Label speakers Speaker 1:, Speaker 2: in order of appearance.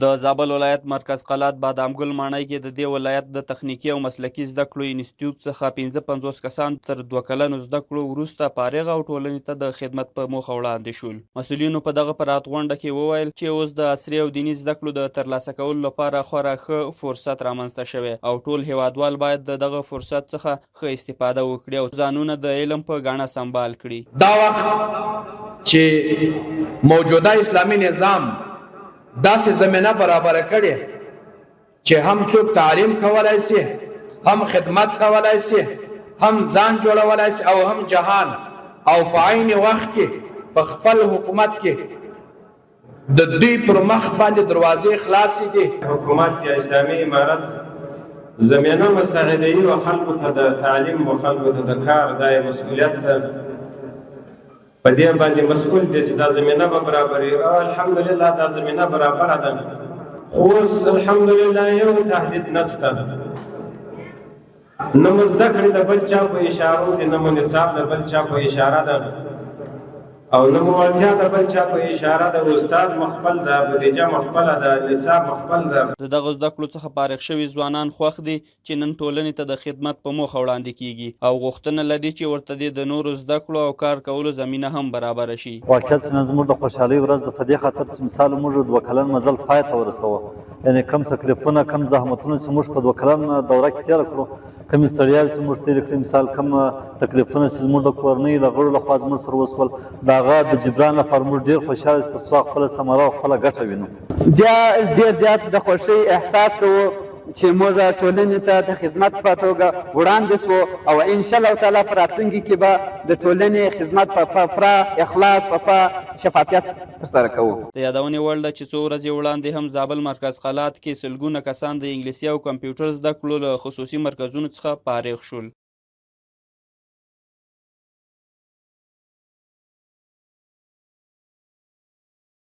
Speaker 1: د زابل ولایت مرکز قلات بادامګل ماڼۍ کې د دې ولایت د تخنیکي او مسلکي زده کړو انسټیټیوټ څخه 55 کسان تر 2 کلنو زده کړو وروسته فارغ او ټولنې ته د خدمت په موخه وړاندې شول. مسؤلینو په دغه پراتغونډه کې وویل چې اوس د عصري او دیني زده کړو د ترلاسه کولو لپاره خورا ښه فرصت رامنځته شوی او ټول هیوادوال باید د دغه فرصت څخه ښه استفاده وکړي او ځانونه د علم په ګاڼه سمبال کړي.
Speaker 2: دا وخت چې موجوده اسلامي نظام داسې زمینه برابر کړي چې هم څوک تعلیم کولای شي، هم خدمت کولای شي، هم ځان جوړولای شي او هم جهان، او په عین وخت کې په خپل حکومت کې د دوی پر مخ باندې دروازې خلاصې دي.
Speaker 3: حکومت یا اسلامي امارت زمینه مساعده‌ای و خلکو ته د تعلیم و خلکو ته د کار د مسؤلیت په دې باندې مسؤل دي چې دا زمینه به برابرې او الحمدلله دا زمینه برابره ده. خو اوس الحمدلله یو تهدید نشته، نه مو زده کړې د بل چا په اشارو دي، نه مو نصاب د بل چا په اشاره ده او نه مو وړتیا د بل چا په اشاره ده. استاد مخبل ده، بودیجه مخبله ده، نصاب مخبل ده.
Speaker 1: د دغه زده کړو څخه فارغ شوي ځوانان خوښ دي چې نن ټولنې ته د خدمت په موخه وړاندې کیږي او غوښتنه لري چې ورته د نورو زده کړو او کار کولو زمینه هم برابره شي.
Speaker 4: واقعیت چې نن زموږ د خوشحالۍ ورځ ده، په دې خاطر چې مثال موږ 2 کلن مزل پای ته ورسوه، یعنې کم تکلیفونه کم زحمتونه چې موږ په 2 کلن دوره کې تېره کړو، کم ستړیاوې چې موږ تېرې کړې، مثال کم تکلیفونه چې زموږ د کورنۍ له غړو لخوا زموږ سره وسول، د هغه د جبران لپاره موږ ډېر خوشحاله تر څو خپله ثمره او خپله ګټه وینو.
Speaker 5: بیا ډېر زیات د خوښۍ احساس کوو چې موږ ټولنې ته د خدمت په توګه وړاندې سوو او انشاءالله تعالی په راتلونکي کې به د ټولنې خدمت په پوره اخلاص په شفافیت ترسره کوو.
Speaker 1: د یادونې وړ ده چې څو ورځې وړاندې هم زابل مرکز قلات کې سلګونه کسان د انګلیسي او کمپیوټر زده کړو له خصوصي مرکزونو څخه فارغ شول.